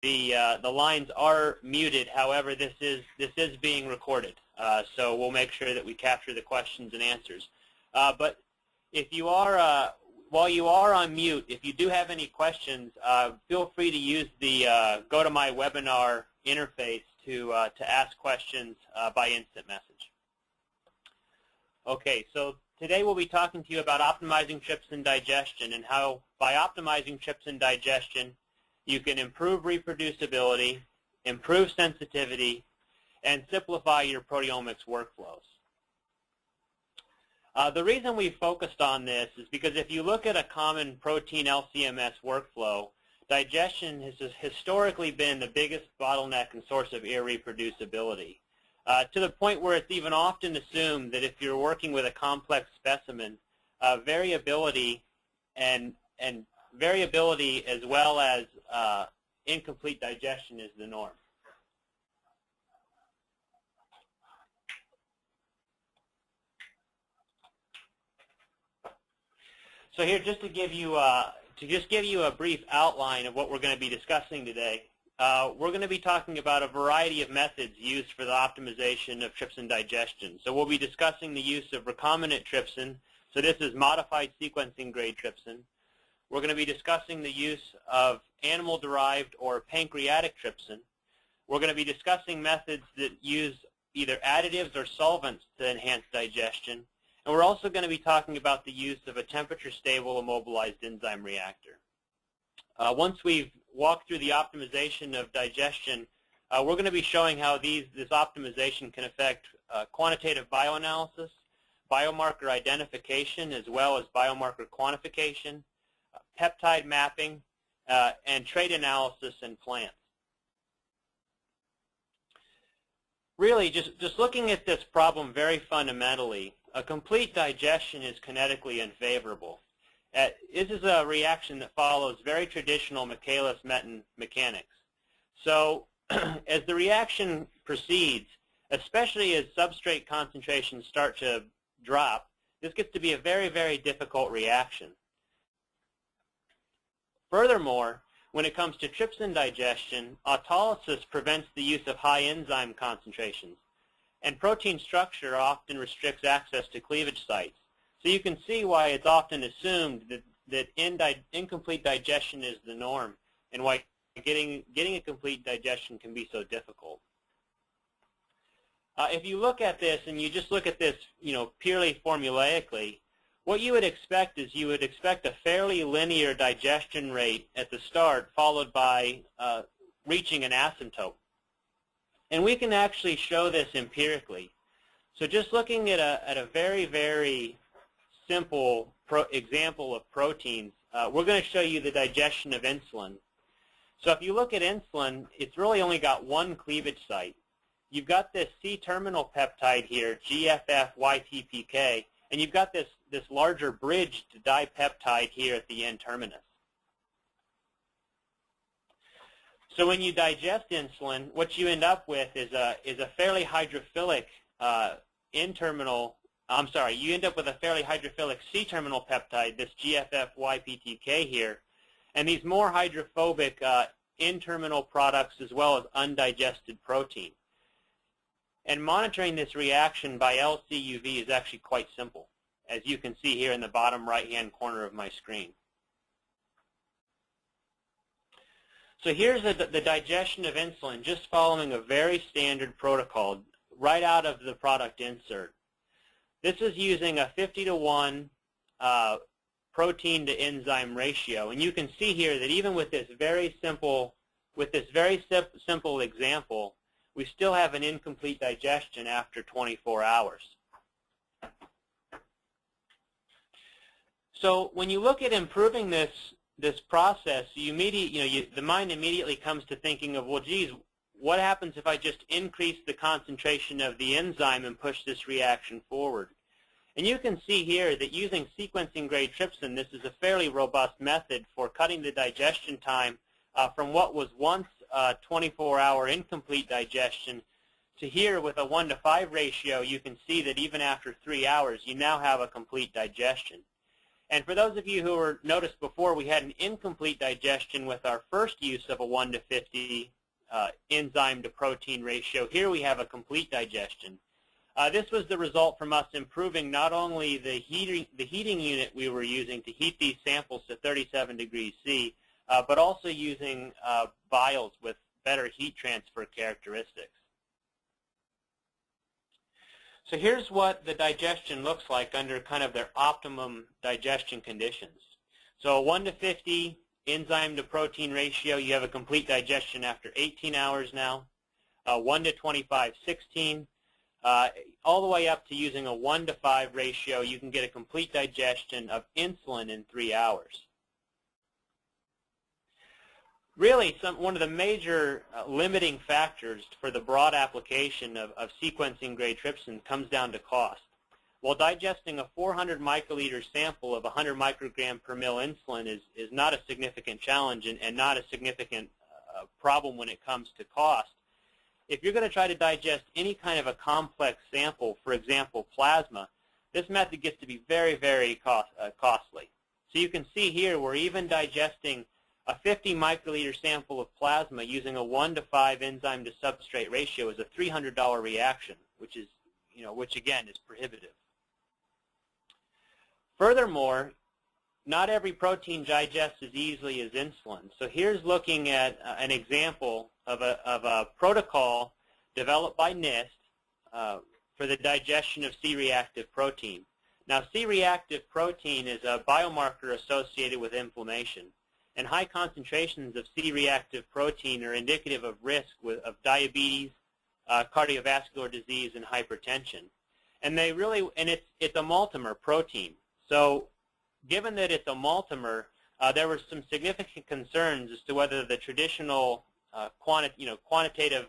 the lines are muted. However, this is being recorded, so we'll make sure that we capture the questions and answers. But if you are while you are on mute, if you do have any questions, feel free to use the Go to My Webinar interface to ask questions by instant message. Okay, so today we'll be talking to you about optimizing trypsin digestion and how by optimizing trypsin digestion you can improve reproducibility, improve sensitivity, and simplify your proteomics workflows. The reason we focused on this is because if you look at a common protein LC-MS workflow, digestion has historically been the biggest bottleneck and source of irreproducibility, to the point where it's even often assumed that if you're working with a complex specimen, variability and variability as well as incomplete digestion is the norm. So here, just to give you a brief outline of what we're going to be discussing today, we're going to be talking about a variety of methods used for the optimization of trypsin digestion. So we'll be discussing the use of recombinant trypsin. So this is modified sequencing grade trypsin. We're going to be discussing the use of animal-derived or pancreatic trypsin. We're going to be discussing methods that use either additives or solvents to enhance digestion. And we're also going to be talking about the use of a temperature-stable immobilized enzyme reactor. Once we've walked through the optimization of digestion, we're going to be showing how this optimization can affect quantitative bioanalysis, biomarker identification, as well as biomarker quantification, peptide mapping, and trait analysis in plants. Really, just looking at this problem very fundamentally, a complete digestion is kinetically unfavorable. This is a reaction that follows very traditional Michaelis-Menten mechanics. So as the reaction proceeds, especially as substrate concentrations start to drop, this gets to be a very, very difficult reaction. Furthermore, when it comes to trypsin digestion, autolysis prevents the use of high enzyme concentrations, and protein structure often restricts access to cleavage sites. So you can see why it's often assumed that incomplete digestion is the norm, and why getting a complete digestion can be so difficult. If you look at this, and you just look at this, purely formulaically, what you would expect is you would expect a fairly linear digestion rate at the start, followed by reaching an asymptote. And we can actually show this empirically. So just looking at a very, very simple example of proteins, we're going to show you the digestion of insulin. So if you look at insulin, it's really only got one cleavage site. You've got this C-terminal peptide here, GFF-YTPK, and you've got this larger bridged dipeptide here at the N-terminus. So when you digest insulin, what you end up with is a fairly hydrophilic you end up with a fairly hydrophilic C-terminal peptide, this GFF-YPTK here, and these more hydrophobic N-terminal products as well as undigested protein. And monitoring this reaction by LC-UV is actually quite simple, as you can see here in the bottom right-hand corner of my screen. So here's the digestion of insulin, just following a very standard protocol right out of the product insert. This is using a 50-to-1 protein to enzyme ratio, and you can see here that even with this very simple example, we still have an incomplete digestion after 24 hours. So when you look at improving this process, the mind immediately comes to thinking of, well, geez, what happens if I just increase the concentration of the enzyme and push this reaction forward? And you can see here that using sequencing grade trypsin, this is a fairly robust method for cutting the digestion time from what was once 24-hour incomplete digestion to here with a 1:5 ratio. You can see that even after 3 hours, you now have a complete digestion. And for those of you who were noticed before, we had an incomplete digestion with our first use of a 1 to 50 enzyme to protein ratio. Here we have a complete digestion. This was the result from us improving not only the heating unit we were using to heat these samples to 37 degrees C, but also using vials with better heat transfer characteristics. So here's what the digestion looks like under kind of their optimum digestion conditions. So a 1 to 50 enzyme to protein ratio, you have a complete digestion after 18 hours now. 1 to 25, 16. All the way up to using a 1 to 5 ratio, you can get a complete digestion of insulin in 3 hours. Really, one of the major limiting factors for the broad application of sequencing-grade trypsin comes down to cost. While digesting a 400 microliter sample of 100 microgram per mil insulin is not a significant challenge and not a significant problem when it comes to cost, if you're going to try to digest any kind of a complex sample, for example, plasma, this method gets to be very, very costly. So you can see here we're even digesting a 50 microliter sample of plasma using a 1 to 5 enzyme to substrate ratio is a $300 reaction, which is, which again is prohibitive. Furthermore, not every protein digests as easily as insulin. So here's looking at an example of a protocol developed by NIST for the digestion of C-reactive protein. Now, C-reactive protein is a biomarker associated with inflammation, and high concentrations of C-reactive protein are indicative of risk of diabetes, cardiovascular disease, and hypertension. And it's a multimer protein. So given that it's a multimer, there were some significant concerns as to whether the traditional quantitative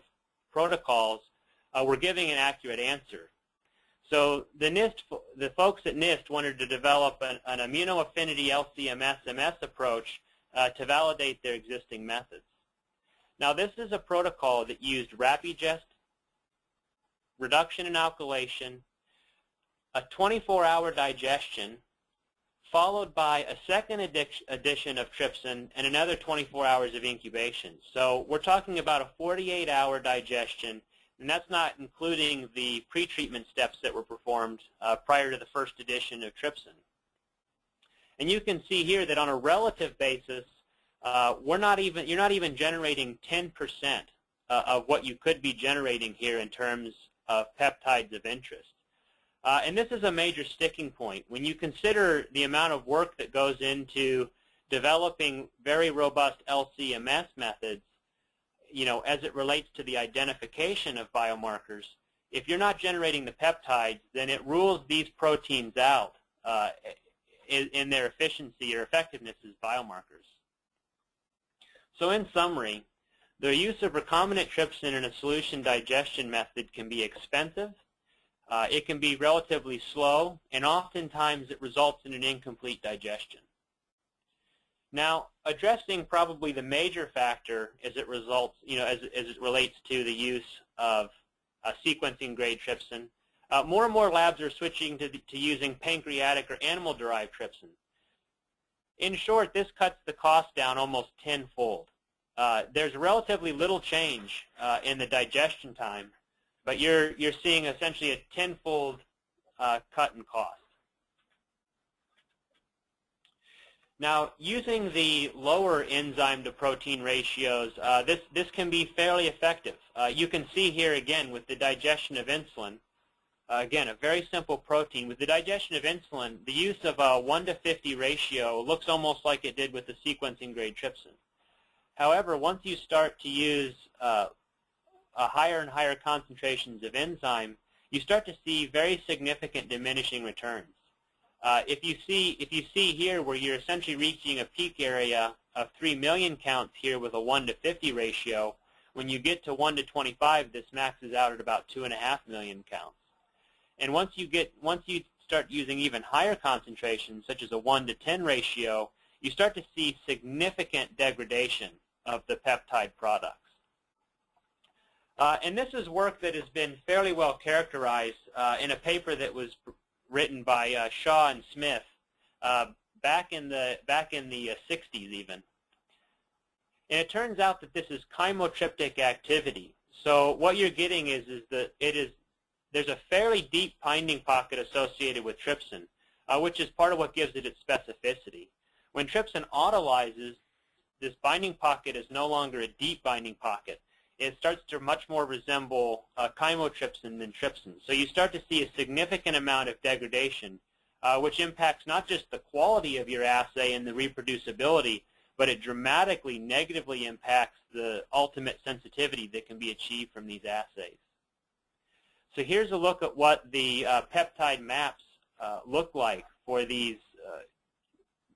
protocols were giving an accurate answer. So the folks at NIST wanted to develop an immunoaffinity LC-MS approach to validate their existing methods. Now, this is a protocol that used RapiGest, reduction in alkylation, a 24-hour digestion, followed by a second addition of trypsin and another 24 hours of incubation. So we're talking about a 48-hour digestion, and that's not including the pretreatment steps that were performed prior to the first addition of trypsin. And you can see here that on a relative basis, you're not even generating 10% of what you could be generating here in terms of peptides of interest. And this is a major sticking point. When you consider the amount of work that goes into developing very robust LC-MS methods, as it relates to the identification of biomarkers, if you're not generating the peptides, then it rules these proteins out in their efficiency or effectiveness as biomarkers. So in summary, the use of recombinant trypsin in a solution digestion method can be expensive, it can be relatively slow, and oftentimes it results in an incomplete digestion. Now, addressing probably the major factor as it relates to the use of sequencing-grade trypsin, more and more labs are switching to using pancreatic or animal-derived trypsin. In short, this cuts the cost down almost tenfold. There's relatively little change in the digestion time, but you're seeing essentially a tenfold cut in cost. Now, using the lower enzyme to protein ratios, this can be fairly effective. You can see here again with the digestion of insulin, again, a very simple protein. With the digestion of insulin, the use of a 1 to 50 ratio looks almost like it did with the sequencing-grade trypsin. However, once you start to use higher and higher concentrations of enzyme, you start to see very significant diminishing returns. If you see here where you're essentially reaching a peak area of 3 million counts here with a 1 to 50 ratio, when you get to 1 to 25, this maxes out at about 2.5 million counts. And once you start using even higher concentrations, such as a 1 to 10 ratio, you start to see significant degradation of the peptide products. And this is work that has been fairly well characterized in a paper that was written by Shaw and Smith back in the 60s even. And it turns out that this is chymotryptic activity. So what you're getting is that there's a fairly deep binding pocket associated with trypsin, which is part of what gives it its specificity. When trypsin autolyzes, this binding pocket is no longer a deep binding pocket. It starts to much more resemble chymotrypsin than trypsin. So you start to see a significant amount of degradation, which impacts not just the quality of your assay and the reproducibility, but it dramatically negatively impacts the ultimate sensitivity that can be achieved from these assays. So here's a look at what the peptide maps look like for these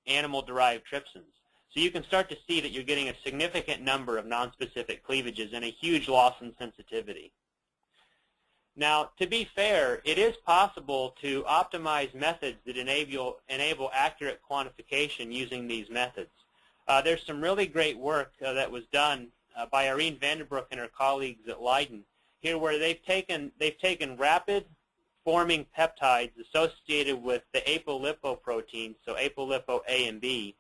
animal-derived trypsins. So you can start to see that you're getting a significant number of nonspecific cleavages and a huge loss in sensitivity. Now, to be fair, it is possible to optimize methods that enable accurate quantification using these methods. There's some really great work that was done by Irene Vanderbroek and her colleagues at Leiden here, where they've taken rapid forming peptides associated with the apolipoproteins, so apolipo A and B.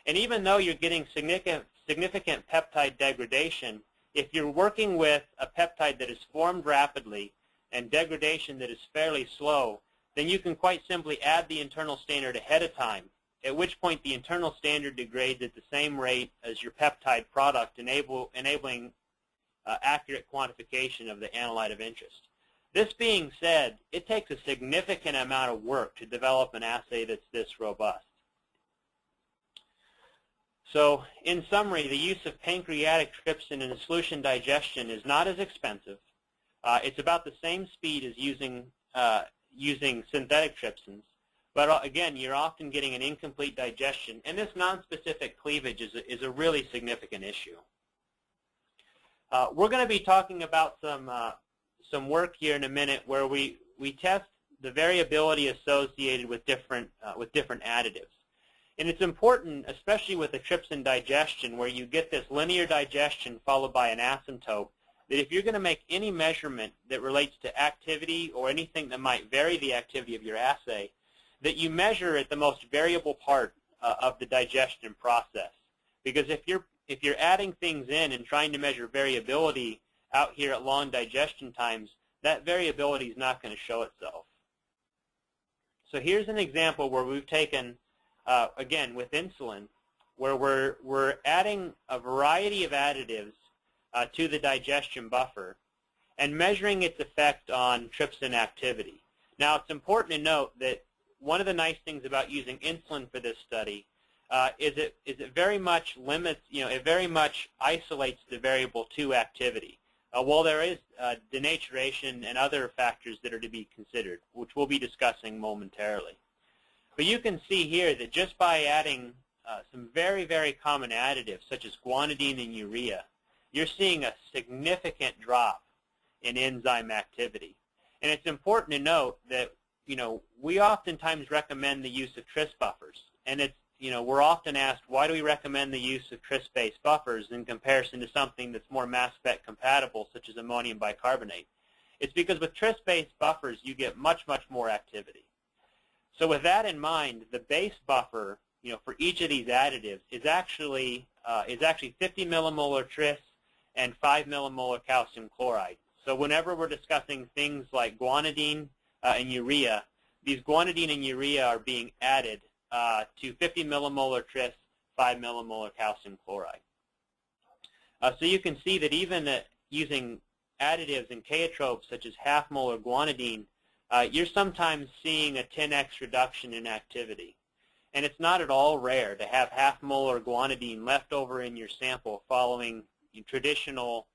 And even though you're getting significant peptide degradation, if you're working with a peptide that is formed rapidly and degradation that is fairly slow, then you can quite simply add the internal standard ahead of time, at which point the internal standard degrades at the same rate as your peptide product, enabling accurate quantification of the analyte of interest. This being said, it takes a significant amount of work to develop an assay that's this robust. So, in summary, the use of pancreatic trypsin in solution digestion is not as expensive. It's about the same speed as using synthetic trypsins. But again, you're often getting an incomplete digestion, and this nonspecific cleavage is a really significant issue. We're going to be talking about some work here in a minute where we test the variability associated with different additives. And it's important, especially with the trypsin digestion, where you get this linear digestion followed by an asymptote, that if you're going to make any measurement that relates to activity or anything that might vary the activity of your assay, that you measure at the most variable part of the digestion process. Because if you're adding things in and trying to measure variability out here at long digestion times, that variability is not going to show itself. So here's an example where we've taken, again, with insulin, where we're adding a variety of additives to the digestion buffer and measuring its effect on trypsin activity. Now, it's important to note that one of the nice things about using insulin for this study is it very much limits, it very much isolates the variable 2 activity. While there is denaturation and other factors that are to be considered, which we'll be discussing momentarily. But you can see here that just by adding some very, very common additives, such as guanidine and urea, you're seeing a significant drop in enzyme activity. And it's important to note that, we oftentimes recommend the use of tris buffers. And it's, we're often asked, why do we recommend the use of tris-based buffers in comparison to something that's more mass spec compatible, such as ammonium bicarbonate? It's because with tris-based buffers, you get much, much more activity. So with that in mind, the base buffer, for each of these additives is actually 50 millimolar tris and 5 millimolar calcium chloride. So whenever we're discussing things like guanidine and urea, these guanidine and urea are being added to 50 millimolar tris, 5 millimolar calcium chloride. So you can see that even using additives and chaetropes such as half molar guanidine, you're sometimes seeing a 10x reduction in activity. And it's not at all rare to have half molar guanidine left over in your sample following traditional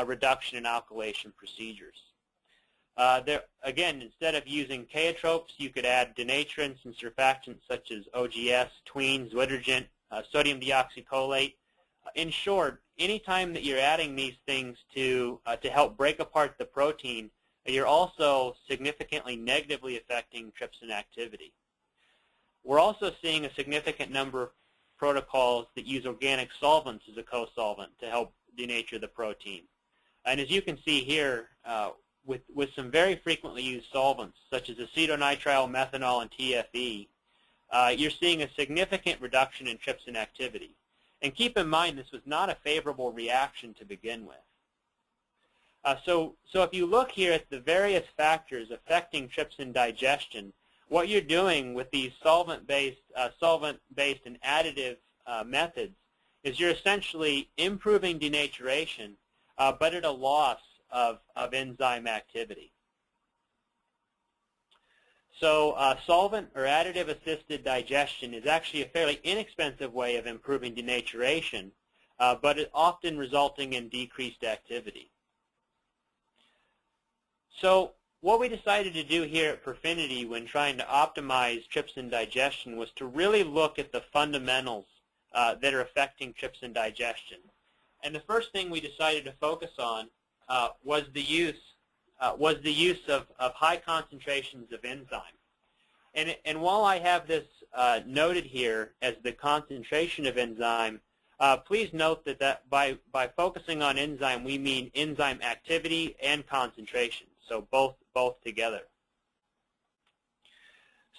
reduction in alkylation procedures. Again, instead of using chaetropes, you could add denaturants and surfactants such as OGS, tween, Zwidergent, sodium deoxycholate. In short, anytime that you're adding these things to help break apart the protein, you're also significantly negatively affecting trypsin activity. We're also seeing a significant number of protocols that use organic solvents as a co-solvent to help denature the protein. And as you can see here, with some very frequently used solvents, such as acetonitrile, methanol, and TFE, you're seeing a significant reduction in trypsin activity. And keep in mind, this was not a favorable reaction to begin with. So if you look here at the various factors affecting trypsin digestion, what you're doing with these solvent-based and additive methods is you're essentially improving denaturation, but at a loss of enzyme activity. So solvent or additive-assisted digestion is actually a fairly inexpensive way of improving denaturation, but it often resulting in decreased activity. So what we decided to do here at Perfinity when trying to optimize trypsin digestion was to really look at the fundamentals that are affecting trypsin digestion. And the first thing we decided to focus on was the use of high concentrations of enzyme. And while I have this noted here as the concentration of enzyme, please note that by focusing on enzyme, we mean enzyme activity and concentration, so both together.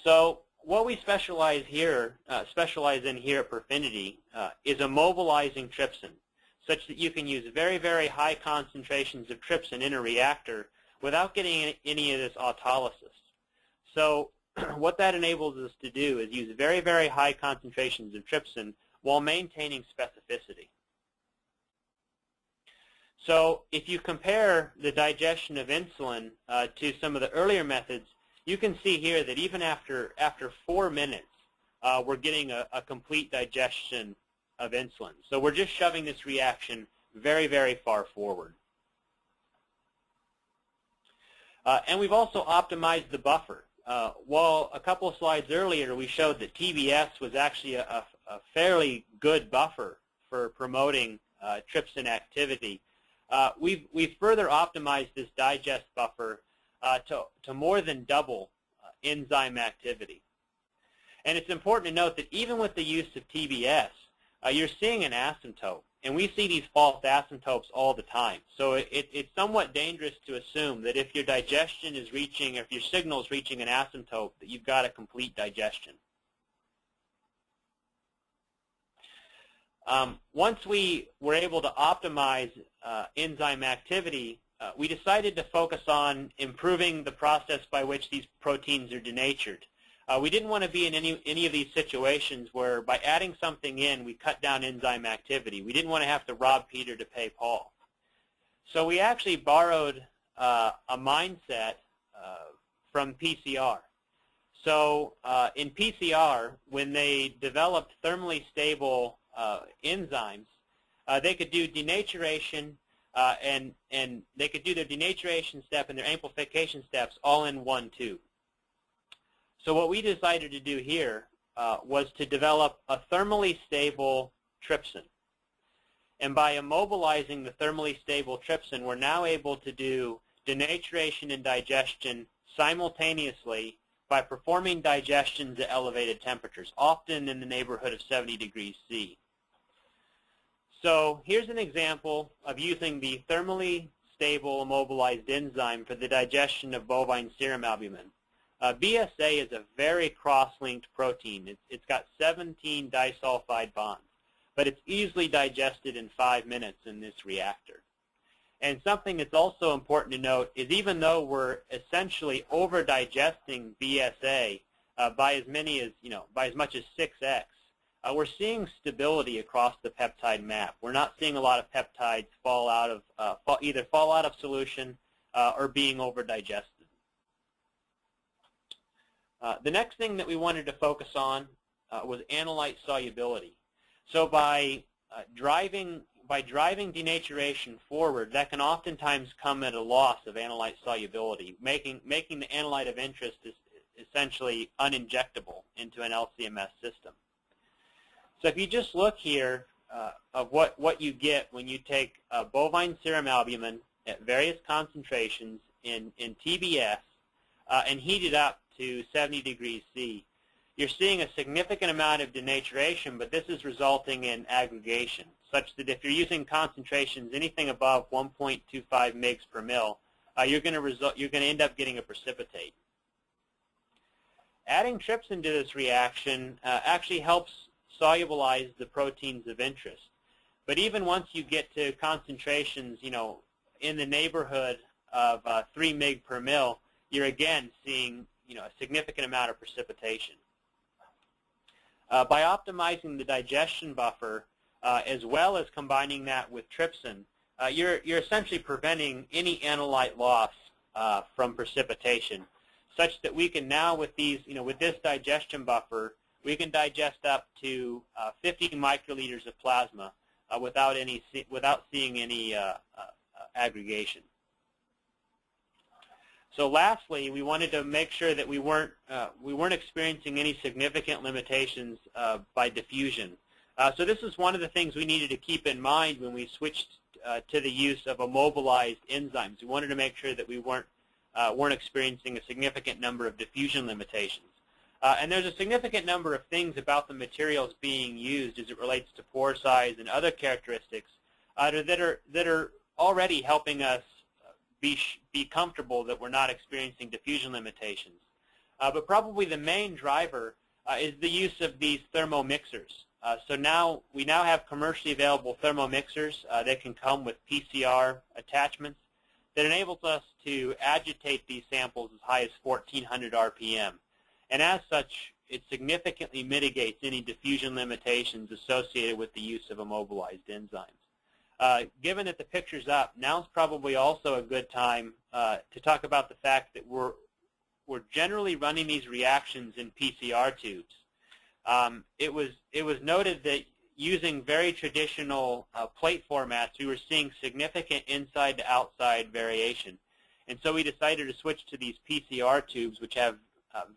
So what we specialize in here at Perfinity is immobilizing trypsin, such that you can use very, very high concentrations of trypsin in a reactor without getting any of this autolysis. So what that enables us to do is use very, very high concentrations of trypsin while maintaining specificity. So if you compare the digestion of insulin to some of the earlier methods, you can see here that even after 4 minutes, we're getting a complete digestion of insulin. So we're just shoving this reaction very, very far forward. And we've also optimized the buffer. While a couple of slides earlier we showed that TBS was actually a fairly good buffer for promoting trypsin activity, we've further optimized this digest buffer to more than double enzyme activity. And it's important to note that even with the use of TBS, you're seeing an asymptote. And we see these false asymptotes all the time. So it's somewhat dangerous to assume that if your digestion is reaching, or if your signal is reaching an asymptote, that you've got a complete digestion. Once we were able to optimize enzyme activity, we decided to focus on improving the process by which these proteins are denatured. We didn't want to be in any of these situations where by adding something in, we cut down enzyme activity. We didn't want to have to rob Peter to pay Paul. So we actually borrowed a mindset from PCR. So in PCR, when they developed thermally stable enzymes, they could do denaturation and they could do their denaturation step and their amplification steps all in one tube. So what we decided to do here was to develop a thermally stable trypsin. And by immobilizing the thermally stable trypsin, we're now able to do denaturation and digestion simultaneously by performing digestions at elevated temperatures, often in the neighborhood of 70 degrees C. So here's an example of using the thermally stable immobilized enzyme for the digestion of bovine serum albumin. BSA is a very cross-linked protein. It's got 17 disulfide bonds, but it's easily digested in 5 minutes in this reactor. And something that's also important to note is even though we're essentially over-digesting BSA by as much as 6x, we're seeing stability across the peptide map. We're not seeing a lot of peptides either fall out of solution or being over-digested. The next thing that we wanted to focus on was analyte solubility. So by driving denaturation forward, that can oftentimes come at a loss of analyte solubility, making the analyte of interest essentially uninjectable into an LC-MS system. So if you just look here of what you get when you take bovine serum albumin at various concentrations in TBS and heat it up to 70 degrees C, you're seeing a significant amount of denaturation, but this is resulting in aggregation, such that if you're using concentrations anything above 1.25 mg per mil, you're going to end up getting a precipitate. adding trypsin to this reaction actually helps solubilize the proteins of interest. But even once you get to concentrations, in the neighborhood of 3 mg per mil, you're again seeing, a significant amount of precipitation. By optimizing the digestion buffer, as well as combining that with trypsin, you're essentially preventing any analyte loss from precipitation, such that we can now, with these, with this digestion buffer, we can digest up to 50 microliters of plasma without seeing any aggregation. So lastly, we wanted to make sure that we weren't experiencing any significant limitations by diffusion. So this is one of the things we needed to keep in mind when we switched to the use of immobilized enzymes. We wanted to make sure that we weren't experiencing a significant number of diffusion limitations. And there's a significant number of things about the materials being used as it relates to pore size and other characteristics that are already helping us be comfortable that we're not experiencing diffusion limitations. But probably the main driver is the use of these thermomixers. So we now have commercially available thermomixers that can come with PCR attachments that enables us to agitate these samples as high as 1400 RPM. And as such, it significantly mitigates any diffusion limitations associated with the use of immobilized enzymes. Given that the picture's up, now's probably also a good time to talk about the fact that we're generally running these reactions in PCR tubes. It was noted that using very traditional plate formats, we were seeing significant inside to outside variation. And so we decided to switch to these PCR tubes, which have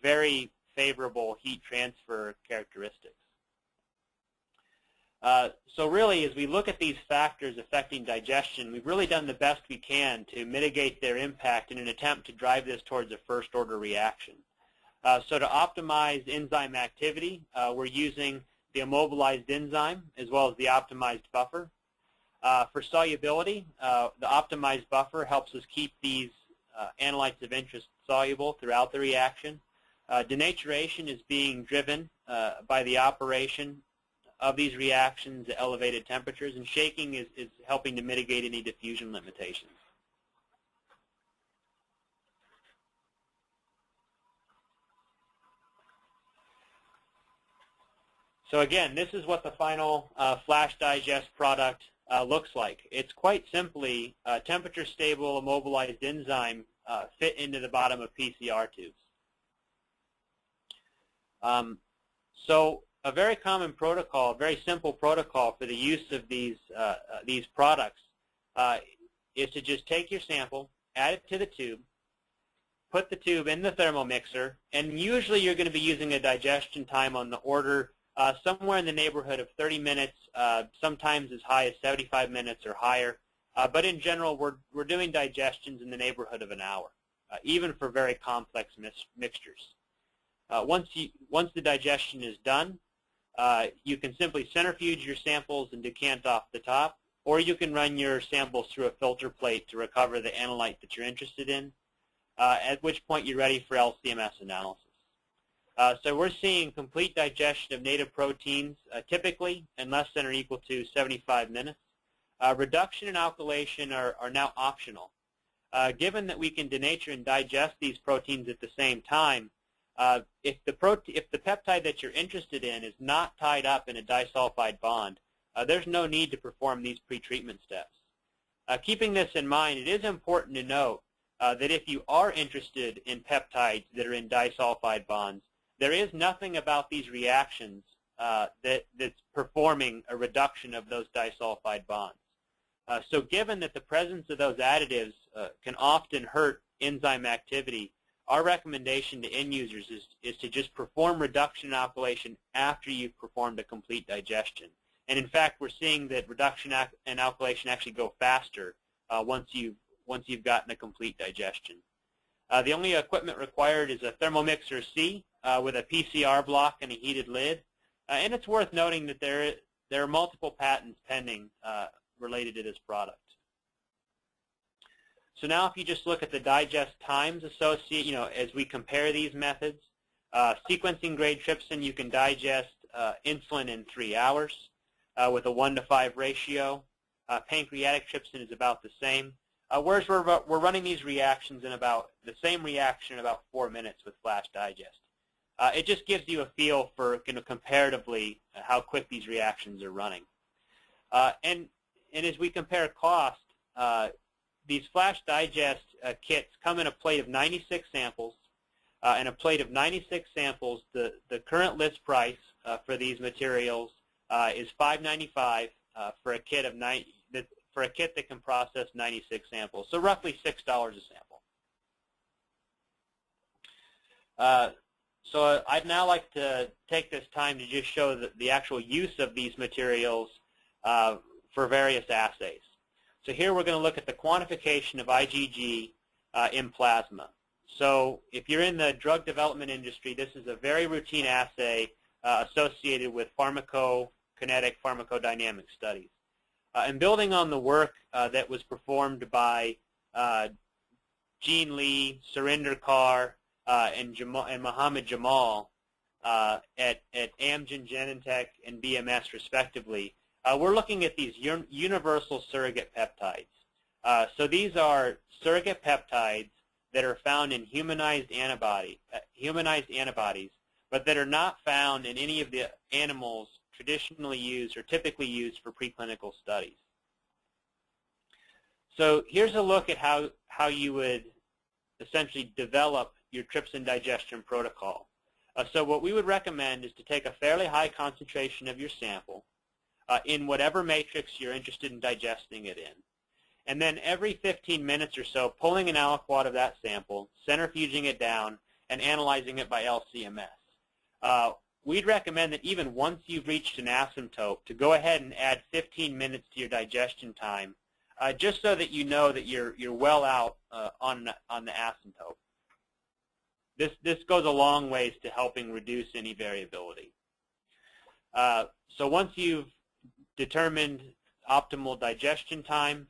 very favorable heat transfer characteristics. So really, as we look at these factors affecting digestion, we've really done the best we can to mitigate their impact in an attempt to drive this towards a first-order reaction. So to optimize enzyme activity, we're using the immobilized enzyme as well as the optimized buffer. For solubility, the optimized buffer helps us keep these analytes of interest soluble throughout the reaction. Denaturation is being driven by the operation of these reactions at elevated temperatures, and shaking is helping to mitigate any diffusion limitations. So again, this is what the final flash digest product looks like. It's quite simply a temperature-stable immobilized enzyme fit into the bottom of PCR tubes. So a very common protocol, very simple protocol for the use of these products is to just take your sample, add it to the tube, put the tube in the thermomixer, and usually you're going to be using a digestion time on the order somewhere in the neighborhood of 30 minutes, sometimes as high as 75 minutes or higher. But in general, we're doing digestions in the neighborhood of an hour, even for very complex mixtures. Once the digestion is done, you can simply centrifuge your samples and decant off the top, or you can run your samples through a filter plate to recover the analyte that you're interested in, at which point you're ready for LC-MS analysis. So we're seeing complete digestion of native proteins typically in less than or equal to 75 minutes. Reduction and alkylation are now optional. Given that we can denature and digest these proteins at the same time, if the peptide that you're interested in is not tied up in a disulfide bond, there's no need to perform these pretreatment steps. Keeping this in mind, it is important to note that if you are interested in peptides that are in disulfide bonds, there is nothing about these reactions that's performing a reduction of those disulfide bonds. So given that the presence of those additives can often hurt enzyme activity, our recommendation to end users is to just perform reduction and alkylation after you've performed a complete digestion. And in fact, we're seeing that reduction and alkylation actually go faster once you've gotten a complete digestion. The only equipment required is a Thermomixer C with a PCR block and a heated lid. And it's worth noting that there are multiple patents pending related to this product. So now if you just look at the digest times associated, as we compare these methods, Sequencing grade trypsin, you can digest insulin in 3 hours with a 1:5 ratio. Pancreatic trypsin is about the same. Whereas we're running these reactions in about the same reaction in about 4 minutes with Flash Digest. It just gives you a feel for comparatively how quick these reactions are running. And as we compare cost, these Flash Digest kits come in a plate of 96 samples. In a plate of 96 samples, the current list price for these materials is $5.95 for a kit of for a kit that can process 96 samples, so roughly $6 a sample. So I'd now like to take this time to just show the actual use of these materials for various assays. So here we're going to look at the quantification of IgG in plasma. So if you're in the drug development industry, this is a very routine assay associated with pharmacokinetic, pharmacodynamic studies. And building on the work that was performed by Gene Lee, Surinder Kaur, and Mohammed Jamal at Amgen, Genentech, and BMS respectively, we're looking at these universal surrogate peptides. So these are surrogate peptides that are found in humanized antibodies, but that are not found in any of the animals traditionally used or typically used for preclinical studies. So here's a look at how you would essentially develop your trypsin digestion protocol. So what we would recommend is to take a fairly high concentration of your sample in whatever matrix you're interested in digesting it in. And then every 15 minutes or so, pulling an aliquot of that sample, centrifuging it down, and analyzing it by LC-MS. We'd recommend that even once you've reached an asymptote, to go ahead and add 15 minutes to your digestion time, just so that you know that you're well out on the asymptote. This goes a long ways to helping reduce any variability. So once you've determined optimal digestion time,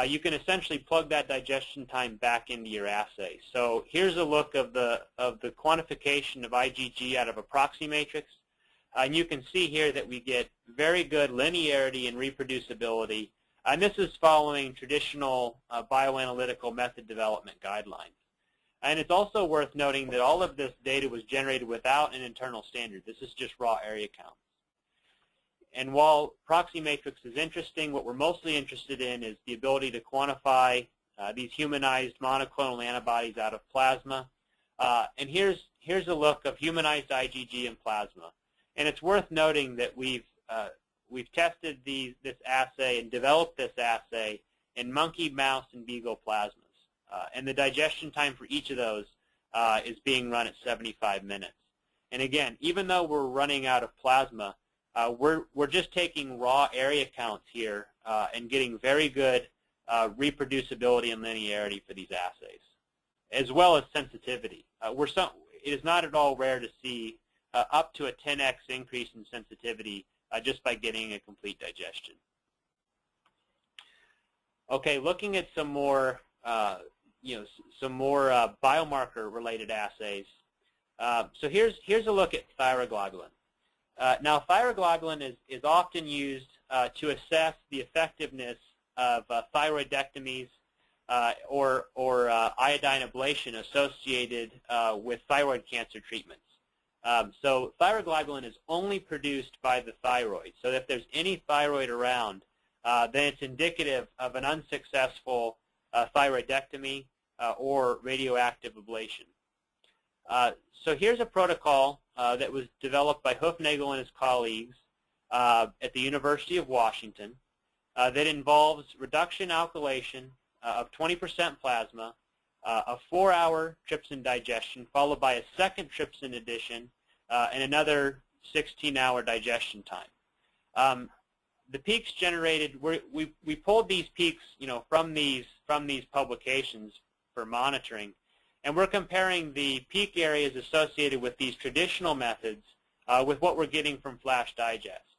you can essentially plug that digestion time back into your assay. So here's a look of the quantification of IgG out of a proxy matrix. And you can see here that we get very good linearity and reproducibility. And this is following traditional bioanalytical method development guidelines. And it's also worth noting that all of this data was generated without an internal standard. This is just raw area counts. And while proxy matrix is interesting, what we're mostly interested in is the ability to quantify these humanized monoclonal antibodies out of plasma. And here's a look of humanized IgG in plasma. And it's worth noting that we've tested this assay and developed this assay in monkey, mouse, and beagle plasmas. And the digestion time for each of those is being run at 75 minutes. And again, even though we're running out of plasma, we're just taking raw area counts here and getting very good reproducibility and linearity for these assays, as well as sensitivity. It is not at all rare to see up to a 10x increase in sensitivity just by getting a complete digestion. Okay, looking at some more, biomarker-related assays. So here's a look at thyroglobulin. Now, thyroglobulin is often used to assess the effectiveness of thyroidectomies or iodine ablation associated with thyroid cancer treatments. So thyroglobulin is only produced by the thyroid. So if there's any thyroid around, then it's indicative of an unsuccessful thyroidectomy or radioactive ablation. So here's a protocol that was developed by Hoofnagel and his colleagues at the University of Washington that involves reduction alkylation of 20% plasma, a 4-hour trypsin digestion, followed by a second trypsin addition, and another 16-hour digestion time. The peaks generated, we pulled these peaks, from these publications for monitoring. And we're comparing the peak areas associated with these traditional methods with what we're getting from Flash Digest.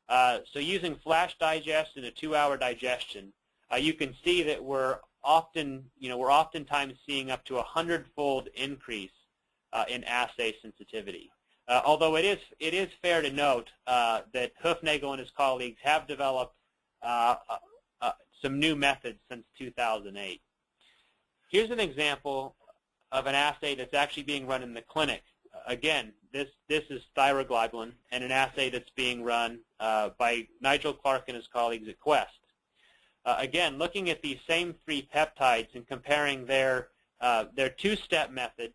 So using Flash Digest in a 2-hour digestion, you can see that we're oftentimes seeing up to a 100-fold increase in assay sensitivity. Although it is fair to note that Hoofnagel and his colleagues have developed some new methods since 2008. Here's an example of an assay that's actually being run in the clinic. Again, this is thyroglobulin and an assay that's being run by Nigel Clark and his colleagues at Quest. Again, looking at these same three peptides and comparing their two-step method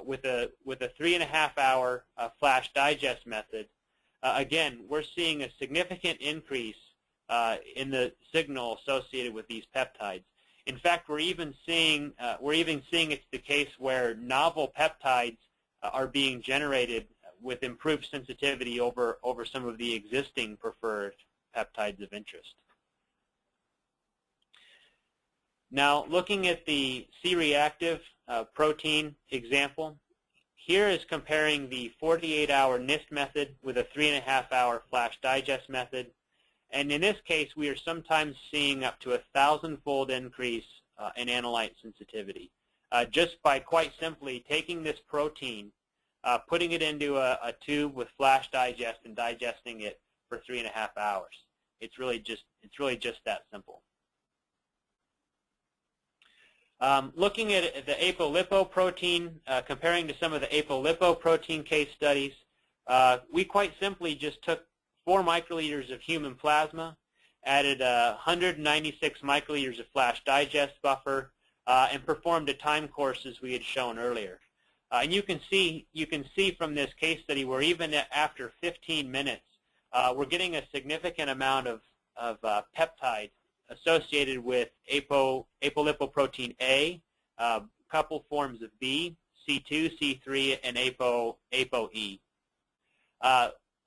with a 3.5-hour flash digest method, again, we're seeing a significant increase in the signal associated with these peptides. In fact, we're even seeing it's the case where novel peptides are being generated with improved sensitivity over some of the existing preferred peptides of interest. Now, looking at the C-reactive protein example, here is comparing the 48-hour NIST method with a 3.5-hour flash digest method. And in this case, we are sometimes seeing up to a 1,000-fold increase in analyte sensitivity, just by quite simply taking this protein, putting it into a tube with flash digest and digesting it for 3.5 hours. It's really just that simple. Looking at the apolipoprotein, comparing to some of the apolipoprotein case studies, we quite simply just took 4 microliters of human plasma, added 196 microliters of flash digest buffer, and performed a time course as we had shown earlier. And you can see from this case study where even after 15 minutes, we're getting a significant amount of peptide associated with apolipoprotein A, a couple forms of B, C2, C3, and ApoE.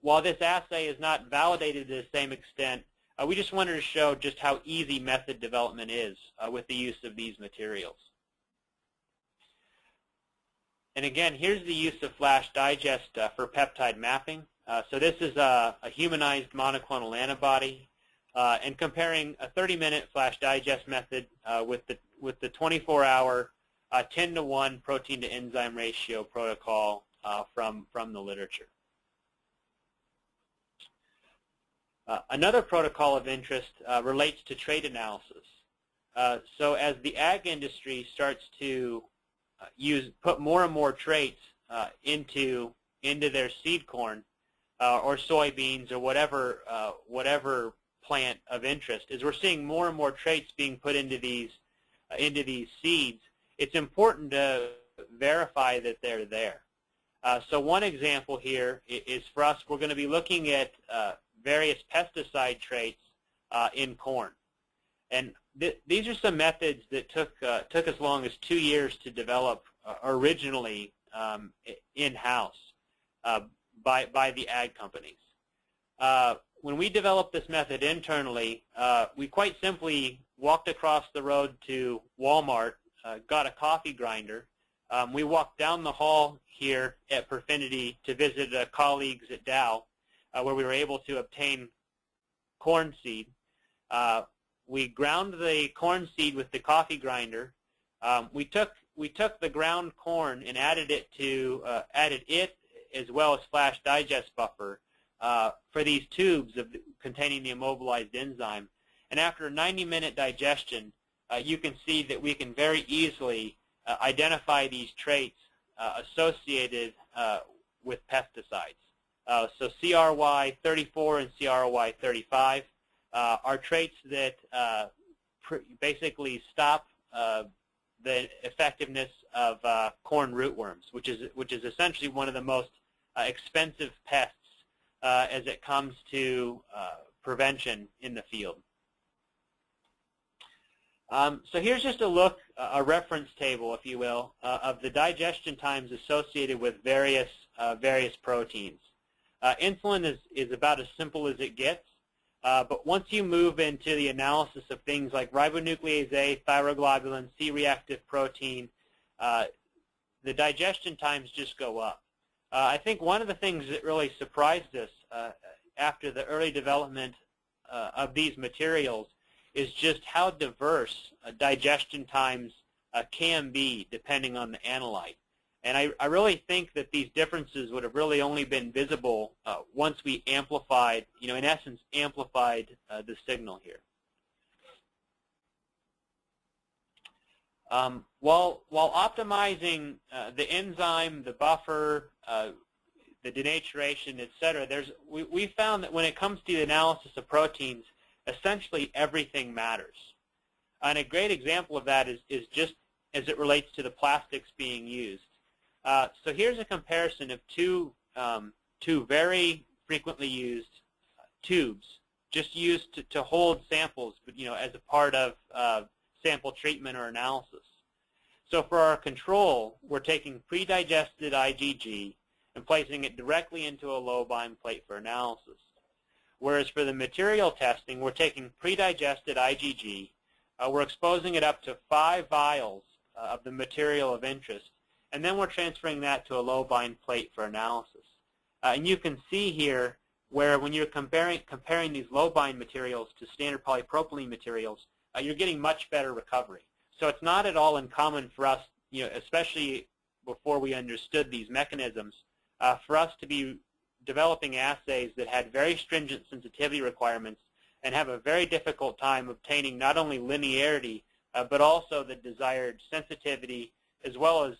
While this assay is not validated to the same extent, we just wanted to show just how easy method development is with the use of these materials. And again, here's the use of flash digest for peptide mapping. So this is a humanized monoclonal antibody, and comparing a 30-minute flash digest method with the 24-hour 10-to-1 protein to enzyme ratio protocol from the literature. Another protocol of interest relates to trait analysis. So as the ag industry starts to put more and more traits into their seed corn or soybeans or whatever plant of interest, as we're seeing more and more traits being put into these seeds, it's important to verify that they're there. So one example here is for us, we're going to be looking at various pesticide traits in corn. And these are some methods that took as long as 2 years to develop originally in-house by the ag companies. When we developed this method internally, we quite simply walked across the road to Walmart, got a coffee grinder. We walked down the hall here at Perfinity to visit colleagues at Dow, where we were able to obtain corn seed. We ground the corn seed with the coffee grinder. We took the ground corn and added it as well as flash digest buffer for these tubes containing the immobilized enzyme. And after a 90-minute digestion, you can see that we can very easily identify these traits associated with pesticides. So CRY34 and CRY35 are traits that basically stop the effectiveness of corn rootworms, which is essentially one of the most expensive pests as it comes to prevention in the field. So here's just a reference table, if you will, of the digestion times associated with various proteins. Insulin is about as simple as it gets, but once you move into the analysis of things like ribonuclease A, thyroglobulin, C-reactive protein, the digestion times just go up. I think one of the things that really surprised us after the early development of these materials is just how diverse digestion times can be depending on the analyte. And I really think that these differences would have really only been visible once we amplified, in essence, amplified the signal here. While optimizing the enzyme, the buffer, the denaturation, et cetera, we found that when it comes to the analysis of proteins, essentially everything matters. And a great example of that is just as it relates to the plastics being used. So here's a comparison of two very frequently used tubes, just used to hold samples, but as a part of sample treatment or analysis. So for our control, we're taking pre-digested IgG and placing it directly into a low-bind plate for analysis. Whereas for the material testing, we're taking pre-digested IgG, we're exposing it up to 5 vials of the material of interest, and then we're transferring that to a low-bind plate for analysis. And you can see here where when you're comparing these low-bind materials to standard polypropylene materials, you're getting much better recovery. So it's not at all uncommon for us, especially before we understood these mechanisms, for us to be developing assays that had very stringent sensitivity requirements and have a very difficult time obtaining not only linearity, but also the desired sensitivity, as well as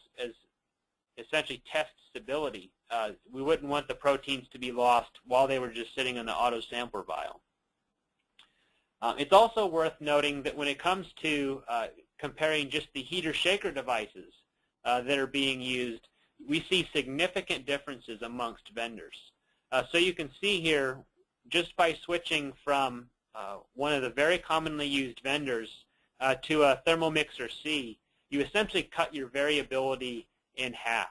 essentially test stability. We wouldn't want the proteins to be lost while they were just sitting in the auto-sampler vial. It's also worth noting that when it comes to comparing just the heater-shaker devices that are being used, we see significant differences amongst vendors. So you can see here, just by switching from one of the very commonly used vendors to a Thermomix or C, you essentially cut your variability in half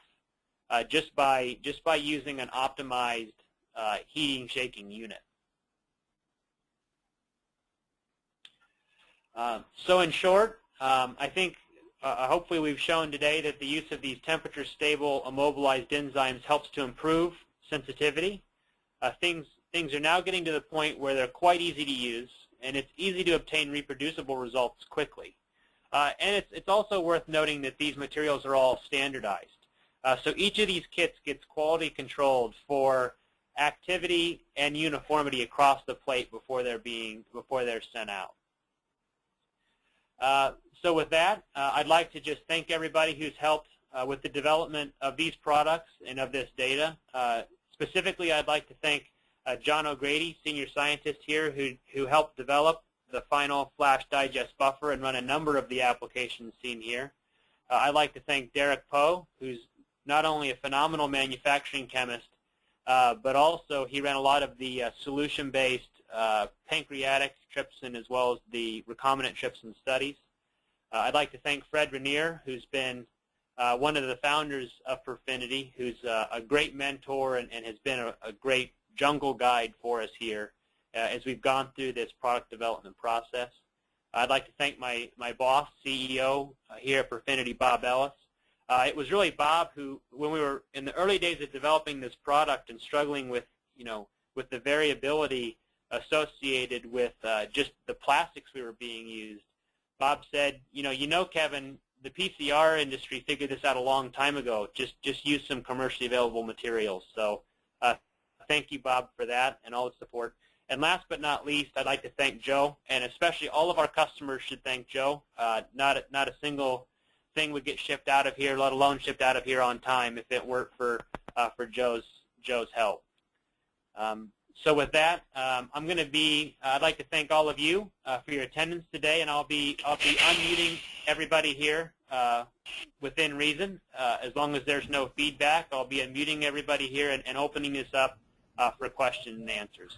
just by using an optimized heating shaking unit. So in short, I think hopefully we've shown today that the use of these temperature-stable immobilized enzymes helps to improve sensitivity. Things are now getting to the point where they're quite easy to use, and it's easy to obtain reproducible results quickly. And it's also worth noting that these materials are all standardized. So each of these kits gets quality controlled for activity and uniformity across the plate before they're sent out. So with that, I'd like to just thank everybody who's helped with the development of these products and of this data. Specifically, I'd like to thank John O'Grady, senior scientist here, who helped develop the final flash digest buffer and run a number of the applications seen here. I'd like to thank Derek Poe, who's not only a phenomenal manufacturing chemist, but also he ran a lot of the solution-based pancreatic trypsin as well as the recombinant trypsin studies. I'd like to thank Fred Rainier, who's been one of the founders of Perfinity, who's a great mentor and has been a great jungle guide for us here as we've gone through this product development process. I'd like to thank my boss, CEO here at Perfinity, Bob Ellis. It was really Bob who, when we were in the early days of developing this product and struggling with, with the variability associated with just the plastics we were being used, Bob said, Kevin, the PCR industry figured this out a long time ago. Just use some commercially available materials. So thank you, Bob, for that and all the support. And last but not least, I'd like to thank Joe, and especially all of our customers should thank Joe. Not a single thing would get shipped out of here, let alone shipped out of here on time, if it weren't for Joe's help. So with that, I'd like to thank all of you for your attendance today, and I'll be unmuting everybody here within reason. As long as there's no feedback, I'll be unmuting everybody here and opening this up for questions and answers.